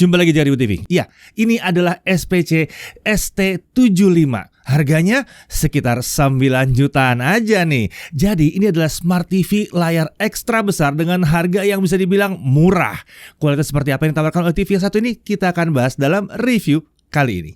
Jumpa lagi di Ribut TV. Iya, ini adalah SPC ST75. Harganya sekitar 9 jutaan aja nih. Jadi ini adalah Smart TV layar ekstra besar dengan harga yang bisa dibilang murah. Kualitas seperti apa yang ditawarkan oleh TV yang satu ini kita akan bahas dalam review kali ini.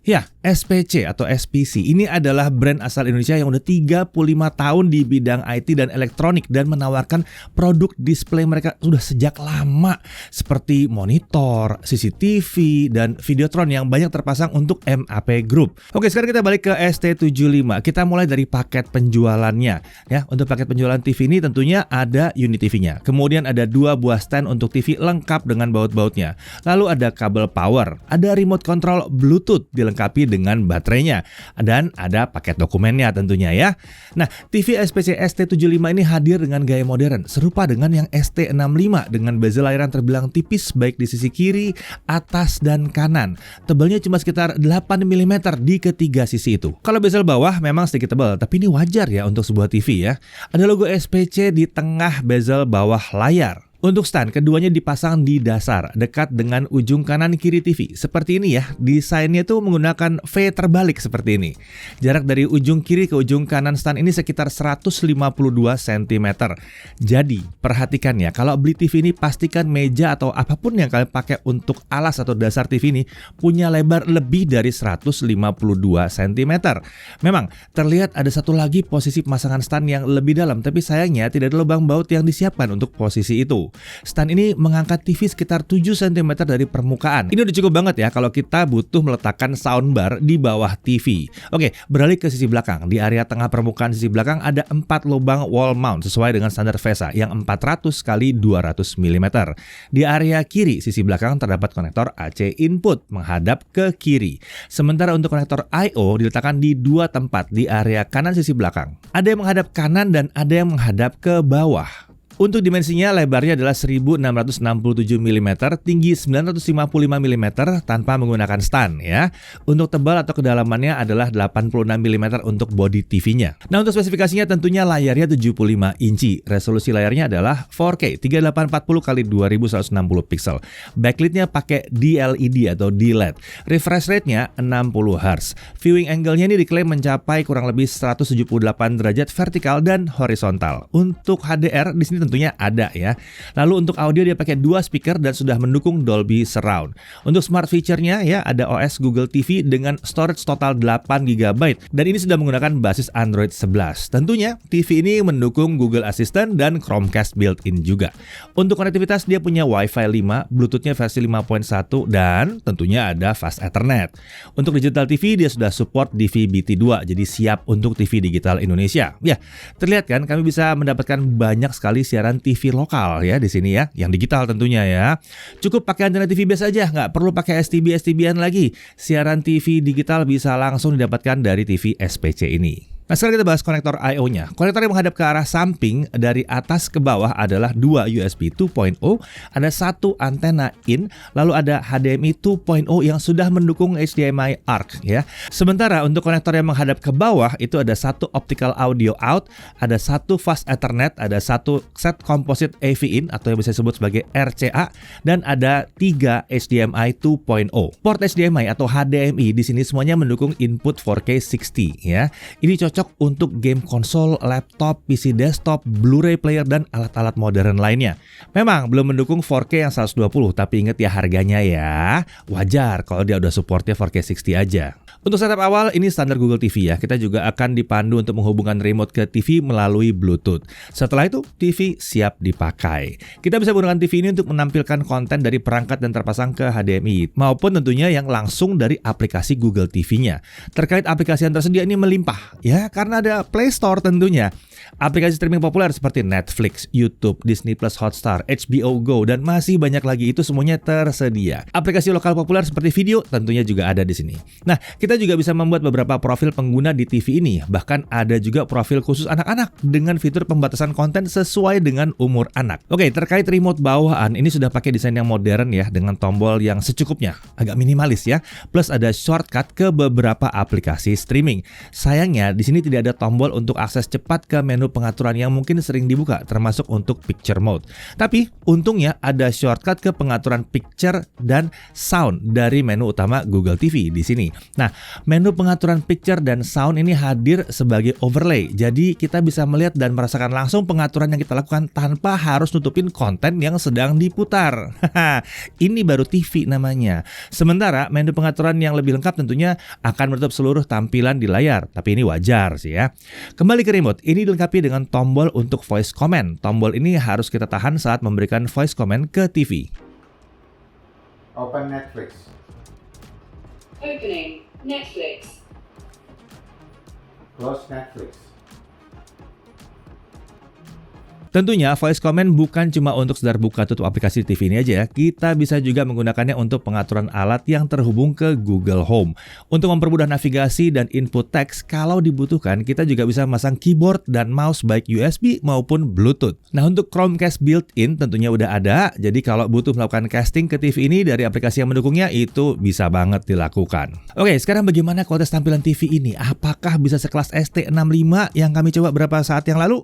Ya, SPC atau SPC ini adalah brand asal Indonesia yang udah 35 tahun di bidang IT dan elektronik dan menawarkan produk display mereka sudah sejak lama seperti monitor, CCTV, dan Videotron yang banyak terpasang untuk MAP Group. Oke, sekarang kita balik ke ST75. Kita mulai dari paket penjualannya. Ya, untuk paket penjualan TV ini tentunya ada unit TV-nya. Kemudian ada 2 buah stand untuk TV lengkap dengan baut-bautnya. Lalu ada kabel power, ada remote control Bluetooth dilengkapi dengan baterainya, dan ada paket dokumennya tentunya ya. Nah, TV SPC ST75 ini hadir dengan gaya modern serupa dengan yang ST65 dengan bezel layar yang terbilang tipis baik di sisi kiri, atas, dan kanan. Tebalnya cuma sekitar 8 mm di ketiga sisi itu. Kalau bezel bawah memang sedikit tebal, tapi ini wajar ya untuk sebuah TV ya. Ada logo SPC di tengah bezel bawah layar. Untuk stand, keduanya dipasang di dasar, dekat dengan ujung kanan kiri TV. Seperti ini ya, desainnya tuh menggunakan V terbalik seperti ini. Jarak dari ujung kiri ke ujung kanan stand ini sekitar 152 cm. Jadi, perhatikan ya, kalau beli TV ini pastikan meja atau apapun yang kalian pakai untuk alas atau dasar TV ini punya lebar lebih dari 152 cm. Memang, terlihat ada satu lagi posisi pemasangan stand yang lebih dalam, tapi sayangnya tidak ada lubang baut yang disiapkan untuk posisi itu. Stand ini mengangkat TV sekitar 7 cm dari permukaan. Ini udah cukup banget ya kalau kita butuh meletakkan soundbar di bawah TV. Oke, beralih ke sisi belakang. Di area tengah permukaan sisi belakang ada 4 lubang wall mount sesuai dengan standar VESA yang 400 x 200 mm. Di area kiri sisi belakang terdapat konektor AC input menghadap ke kiri. Sementara untuk konektor I/O diletakkan di 2 tempat di area kanan sisi belakang. Ada yang menghadap kanan dan ada yang menghadap ke bawah. Untuk dimensinya, lebarnya adalah 1667 mm, tinggi 955 mm tanpa menggunakan stand ya. Untuk tebal atau kedalamannya adalah 86 mm untuk bodi TV-nya. Nah, untuk spesifikasinya tentunya layarnya 75 inci. Resolusi layarnya adalah 4K 3840 x 2160 pixel. Backlit-nya pakai DLED atau DLED. Refresh rate-nya 60 Hz. Viewing angle-nya ini diklaim mencapai kurang lebih 178 derajat vertikal dan horizontal. Untuk HDR di sini tentunya ada ya. Lalu untuk audio dia pakai 2 speaker dan sudah mendukung Dolby Surround. Untuk smart feature-nya ya ada OS Google TV dengan storage total 8 GB dan ini sudah menggunakan basis Android 11. Tentunya TV ini mendukung Google Assistant dan Chromecast built-in juga. Untuk konektivitas dia punya Wi-Fi 5, Bluetooth-nya versi 5.1 dan tentunya ada Fast Ethernet. Untuk digital TV dia sudah support DVB-T2 jadi siap untuk TV digital Indonesia. Ya, terlihat kan kami bisa mendapatkan banyak sekali siaran TV lokal ya di sini ya, yang digital tentunya ya. Cukup pakai antena TV biasa aja, nggak perlu pakai STB-STB-an lagi. Siaran TV digital bisa langsung didapatkan dari TV SPC ini. Nah, sekarang kita bahas konektor I/O-nya. Konektor yang menghadap ke arah samping dari atas ke bawah adalah 2 USB 2.0, ada 1 antena in, lalu ada HDMI 2.0 yang sudah mendukung HDMI ARC ya. Sementara untuk konektor yang menghadap ke bawah itu ada 1 optical audio out, ada 1 fast ethernet, ada 1 set composite AV in atau yang bisa disebut sebagai RCA dan ada 3 HDMI 2.0. Port HDMI atau HDMI di sini semuanya mendukung input 4K 60 ya. Ini cocok untuk game konsol, laptop, PC desktop, Blu-ray player, dan alat-alat modern lainnya. Memang belum mendukung 4K yang 120, tapi ingat ya harganya ya. Wajar kalau dia udah supportnya 4K 60 aja. Untuk setup awal ini standar Google TV ya. Kita juga akan dipandu untuk menghubungkan remote ke TV melalui Bluetooth. Setelah itu TV siap dipakai. Kita bisa menggunakan TV ini untuk menampilkan konten dari perangkat dan terpasang ke HDMI maupun tentunya yang langsung dari aplikasi Google TV-nya. Terkait aplikasi yang tersedia ini melimpah ya karena ada Play Store tentunya. Aplikasi streaming populer seperti Netflix, YouTube, Disney Plus Hotstar, HBO Go, dan masih banyak lagi itu semuanya tersedia. Aplikasi lokal populer seperti video tentunya juga ada di sini. Nah, kita juga bisa membuat beberapa profil pengguna di TV ini. Bahkan ada juga profil khusus anak-anak dengan fitur pembatasan konten sesuai dengan umur anak. Oke, terkait remote bawahan, ini sudah pakai desain yang modern ya, dengan tombol yang secukupnya, agak minimalis ya. Plus ada shortcut ke beberapa aplikasi streaming. Sayangnya di sini tidak ada tombol untuk akses cepat ke menu menu pengaturan yang mungkin sering dibuka, termasuk untuk picture mode. Tapi untungnya ada shortcut ke pengaturan picture dan sound dari menu utama Google TV di sini. Nah, menu pengaturan picture dan sound ini hadir sebagai overlay. Jadi kita bisa melihat dan merasakan langsung pengaturan yang kita lakukan tanpa harus nutupin konten yang sedang diputar. Ini baru TV namanya. Sementara menu pengaturan yang lebih lengkap tentunya akan menutup seluruh tampilan di layar. Tapi ini wajar sih ya. Kembali ke remote, ini dilengkapi dengan tombol untuk voice command. Tombol ini harus kita tahan saat memberikan voice command ke TV. Open Netflix. Opening Netflix. Close Netflix. Tentunya voice command bukan cuma untuk sekedar buka tutup aplikasi TV ini aja ya. Kita bisa juga menggunakannya untuk pengaturan alat yang terhubung ke Google Home. Untuk mempermudah navigasi dan input teks, kalau dibutuhkan kita juga bisa memasang keyboard dan mouse baik USB maupun Bluetooth. Nah, untuk Chromecast built-in tentunya udah ada. Jadi kalau butuh melakukan casting ke TV ini dari aplikasi yang mendukungnya, itu bisa banget dilakukan. Oke, sekarang bagaimana kualitas tampilan TV ini? Apakah bisa sekelas ST65 yang kami coba beberapa saat yang lalu?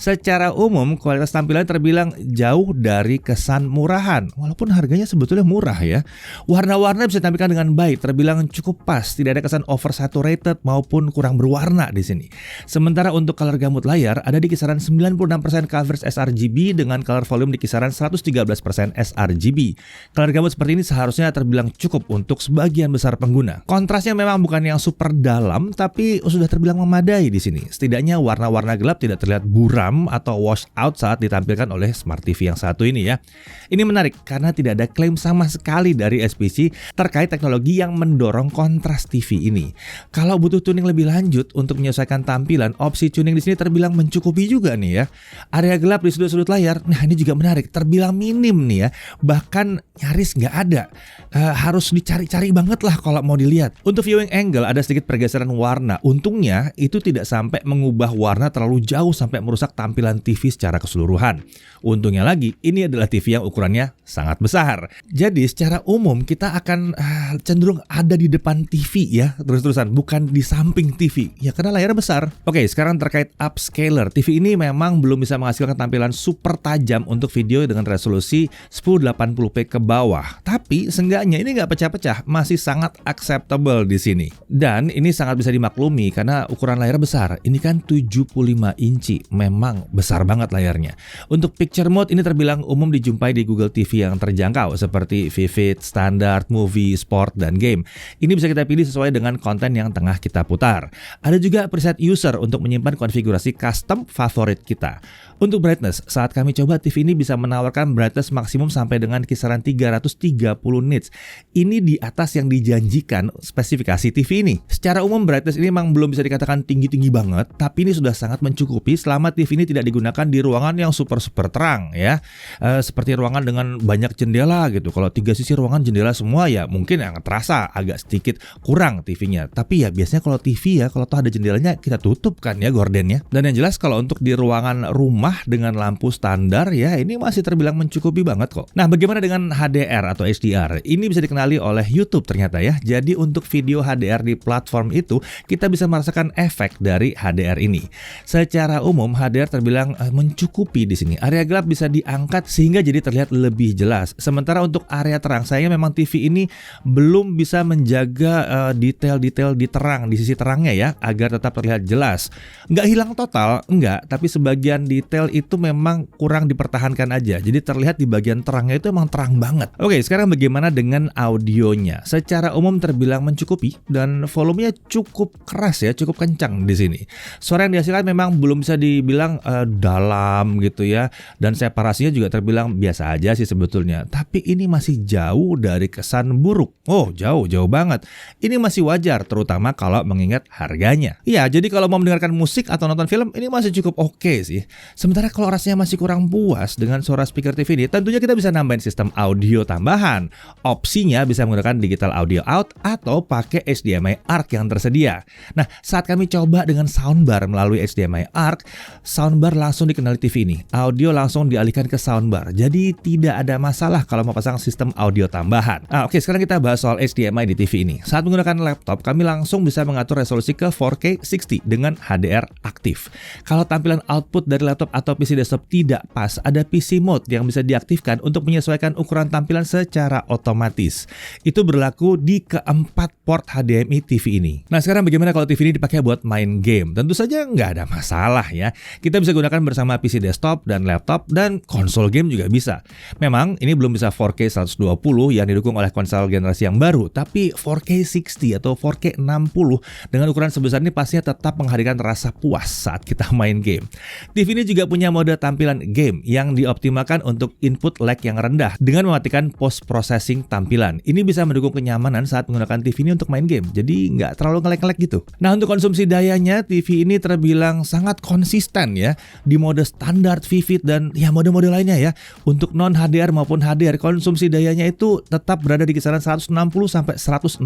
Secara umum, kualitas tampilan terbilang jauh dari kesan murahan, walaupun harganya sebetulnya murah ya. Warna-warna bisa ditampilkan dengan baik, terbilang cukup pas, tidak ada kesan oversaturated maupun kurang berwarna di sini. Sementara untuk color gamut layar ada di kisaran 96% coverage sRGB dengan color volume di kisaran 113% sRGB. Color gamut seperti ini seharusnya terbilang cukup untuk sebagian besar pengguna. Kontrasnya memang bukan yang super dalam, tapi sudah terbilang memadai di sini. Setidaknya warna-warna gelap tidak terlihat buram atau wash out saat ditampilkan oleh Smart TV yang satu ini ya. Ini menarik karena tidak ada klaim sama sekali dari SPC terkait teknologi yang mendorong kontras TV ini. Kalau butuh tuning lebih lanjut untuk menyesuaikan tampilan, opsi tuning di sini terbilang mencukupi juga nih ya. Area gelap di sudut-sudut layar, nah ini juga menarik, terbilang minim nih ya. Bahkan nyaris nggak ada. Harus dicari-cari banget lah kalau mau dilihat. Untuk viewing angle ada sedikit pergeseran warna. Untungnya itu tidak sampai mengubah warna terlalu jauh sampai merusak tampilan TV secara keseluruhan. Untungnya lagi, ini adalah TV yang ukurannya sangat besar. Jadi secara umum kita akan cenderung ada di depan TV ya, terus-terusan, bukan di samping TV. Ya karena layarnya besar. Oke, sekarang terkait upscaler. TV ini memang belum bisa menghasilkan tampilan super tajam untuk video dengan resolusi 1080p ke bawah. Tapi seenggaknya ini nggak pecah-pecah, masih sangat acceptable di sini. Dan ini sangat bisa dimaklumi karena ukuran layar besar. Ini kan 75 inci, memang besar banget layarnya. Untuk picture mode ini terbilang umum dijumpai di Google TV yang terjangkau seperti Vivid, Standard, Movie, Sport, dan Game. Ini bisa kita pilih sesuai dengan konten yang tengah kita putar. Ada juga preset user untuk menyimpan konfigurasi custom favorit kita. Untuk brightness, saat kami coba TV ini bisa menawarkan brightness maksimum sampai dengan kisaran 330 nits. Ini di atas yang dijanjikan spesifikasi TV ini. Secara umum brightness ini memang belum bisa dikatakan tinggi-tinggi banget, tapi ini sudah sangat mencukupi selama TV ini tidak digunakan di ruangan yang super terang ya. Seperti ruangan dengan banyak jendela gitu. Kalau 3 sisi ruangan jendela semua ya mungkin yang terasa agak sedikit kurang TV-nya. Tapi ya biasanya kalau TV ya, kalau toh ada jendelanya kita tutup kan ya gordennya. Dan yang jelas kalau untuk di ruangan rumah dengan lampu standar ya ini masih terbilang mencukupi banget kok. Nah, bagaimana dengan HDR atau HDR? Ini bisa dikenali oleh YouTube ternyata ya. Jadi untuk video HDR di platform itu kita bisa merasakan efek dari HDR ini. Secara umum HDR terbilang mencukupi di sini. Area gelap bisa diangkat sehingga jadi terlihat lebih jelas. Sementara untuk area terang, sayangnya memang TV ini belum bisa menjaga detail-detail di terang, di sisi terangnya ya, agar tetap terlihat jelas. Nggak hilang total, enggak, tapi sebagian detail itu memang kurang dipertahankan aja. Jadi terlihat di bagian terangnya itu emang terang banget. Oke, sekarang bagaimana dengan audionya? Secara umum terbilang mencukupi dan volumenya cukup keras ya, cukup kencang di sini. Suara yang dihasilkan memang belum bisa dibilang dalam gitu ya, dan separasinya juga terbilang biasa aja sih sebetulnya. Tapi ini masih jauh dari kesan buruk. Oh, jauh banget. Ini masih wajar, terutama kalau mengingat harganya. Iya, jadi kalau mau mendengarkan musik atau nonton film, ini masih cukup oke sih. Sementara kalau rasanya masih kurang puas dengan suara speaker TV ini, tentunya kita bisa nambahin sistem audio tambahan. Opsinya bisa menggunakan digital audio out atau pakai HDMI ARC yang tersedia. Nah, saat kami coba dengan soundbar melalui HDMI ARC, soundbar langsung langsung dikenali TV ini. Audio langsung dialihkan ke soundbar. Jadi tidak ada masalah kalau mau pasang sistem audio tambahan. Oke, sekarang kita bahas soal HDMI di TV ini. Saat menggunakan laptop, kami langsung bisa mengatur resolusi ke 4K 60 dengan HDR aktif. Kalau tampilan output dari laptop atau PC desktop tidak pas, ada PC mode yang bisa diaktifkan untuk menyesuaikan ukuran tampilan secara otomatis. Itu berlaku di keempat port HDMI TV ini. Nah, sekarang bagaimana kalau TV ini dipakai buat main game? Tentu saja nggak ada masalah ya. Kita bisa gunakan bersama PC desktop dan laptop dan konsol game juga bisa. Memang ini belum bisa 4K 120 yang didukung oleh konsol generasi yang baru, tapi 4K 60 atau 4K 60 dengan ukuran sebesar ini pastinya tetap menghadirkan rasa puas saat kita main game. TV ini juga punya mode tampilan game yang dioptimalkan untuk input lag yang rendah dengan mematikan post processing tampilan. Ini bisa mendukung kenyamanan saat menggunakan TV ini untuk main game, jadi nggak terlalu nge-lag gitu. Nah, untuk konsumsi dayanya, TV ini terbilang sangat konsisten ya, di mode standar, vivid, dan ya mode-mode lainnya ya. Untuk non HDR maupun HDR, konsumsi dayanya itu tetap berada di kisaran 160 sampai 164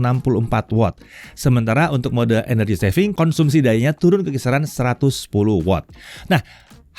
watt. Sementara untuk mode energy saving, konsumsi dayanya turun ke kisaran 110 watt. Nah,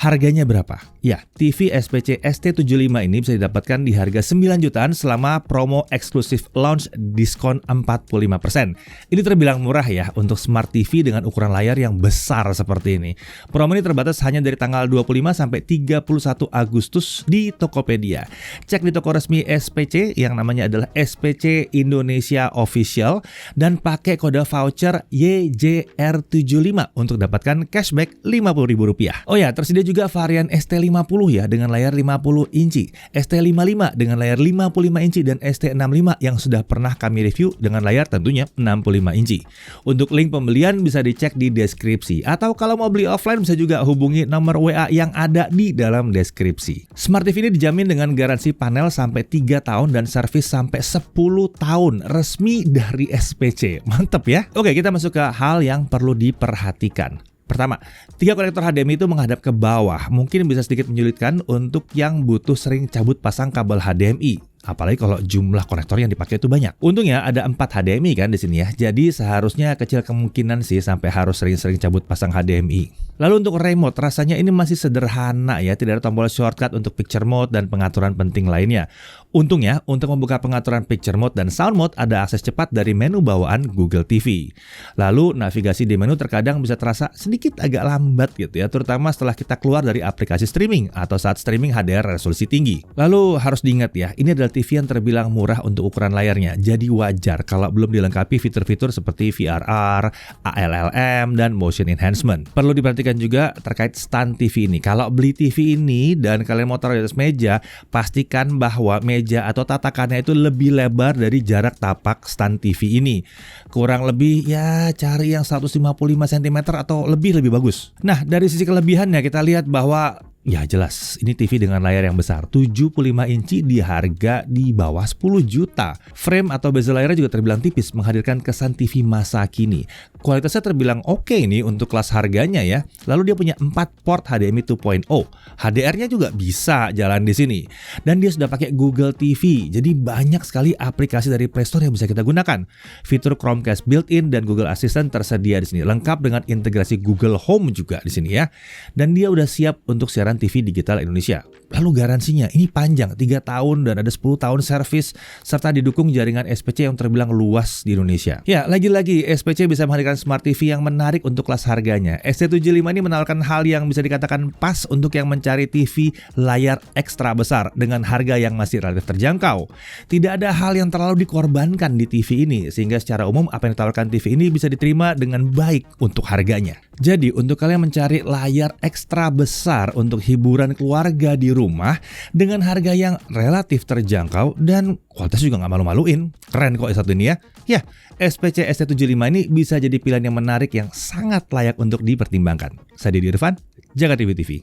harganya berapa? Ya, TV SPC ST75 ini bisa didapatkan di harga 9 jutaan selama promo eksklusif launch diskon 45%. Ini terbilang murah ya untuk smart TV dengan ukuran layar yang besar seperti ini. Promo ini terbatas hanya dari tanggal 25 sampai 31 Agustus di Tokopedia. Cek di toko resmi SPC yang namanya adalah SPC Indonesia Official dan pakai kode voucher YJR75 untuk dapatkan cashback Rp50.000. Oh ya, tersedia juga varian ST50 ya dengan layar 50 inci, ST55 dengan layar 55 inci dan ST65 yang sudah pernah kami review dengan layar tentunya 65 inci. Untuk link pembelian bisa dicek di deskripsi atau kalau mau beli offline bisa juga hubungi nomor WA yang ada di dalam deskripsi. Smart TV ini dijamin dengan garansi panel sampai 3 tahun dan servis sampai 10 tahun resmi dari SPC. Mantep ya. Oke, kita masuk ke hal yang perlu diperhatikan. Pertama, 3 konektor HDMI itu menghadap ke bawah. Mungkin bisa sedikit menyulitkan untuk yang butuh sering cabut pasang kabel HDMI. Apalagi kalau jumlah konektor yang dipakai itu banyak. Untungnya ada 4 HDMI kan di sini ya. Jadi seharusnya kecil kemungkinan sih sampai harus sering-sering cabut pasang HDMI. Lalu untuk remote, rasanya ini masih sederhana ya. Tidak ada tombol shortcut untuk picture mode dan pengaturan penting lainnya. Untungnya, untuk membuka pengaturan picture mode dan sound mode ada akses cepat dari menu bawaan Google TV. Lalu navigasi di menu terkadang bisa terasa sedikit agak lambat gitu ya, terutama setelah kita keluar dari aplikasi streaming atau saat streaming HDR resolusi tinggi. Lalu harus diingat ya, ini adalah TV yang terbilang murah untuk ukuran layarnya, jadi wajar kalau belum dilengkapi fitur-fitur seperti VRR, ALLM, dan motion enhancement. Perlu diperhatikan juga terkait stand TV ini. Kalau beli TV ini dan kalian mau taruh di atas meja, pastikan bahwa meja atau tatakannya itu lebih lebar dari jarak tapak stand TV ini. Kurang lebih ya cari yang 155 cm atau lebih bagus. Nah, dari sisi kelebihannya kita lihat bahwa ya jelas, ini TV dengan layar yang besar, 75 inci di harga di bawah 10 juta. Frame atau bezel layarnya juga terbilang tipis, menghadirkan kesan TV masa kini. Kualitasnya terbilang oke nih untuk kelas harganya ya. Lalu dia punya 4 port HDMI 2.0. HDR-nya juga bisa jalan di sini. Dan dia sudah pakai Google TV. Jadi banyak sekali aplikasi dari Play Store yang bisa kita gunakan. Fitur Chromecast built-in dan Google Assistant tersedia di sini, lengkap dengan integrasi Google Home juga di sini ya. Dan dia udah siap untuk siaran TV digital Indonesia. Lalu garansinya ini panjang, 3 tahun dan ada 10 tahun servis serta didukung jaringan SPC yang terbilang luas di Indonesia. Ya, lagi-lagi SPC bisa menghadirkan Smart TV yang menarik untuk kelas harganya. ST75 ini menawarkan hal yang bisa dikatakan pas untuk yang mencari TV layar ekstra besar dengan harga yang masih relatif terjangkau. Tidak ada hal yang terlalu dikorbankan di TV ini sehingga secara umum apa yang ditawarkan TV ini bisa diterima dengan baik untuk harganya. Jadi untuk kalian mencari layar ekstra besar untuk hiburan keluarga di rumah dengan harga yang relatif terjangkau dan kualitas juga nggak malu-maluin, keren kok satu ini ya. Ya, SPC ST75 ini bisa jadi pilihan yang menarik yang sangat layak untuk dipertimbangkan. Saya Didi Irfan, Jaga TV TV.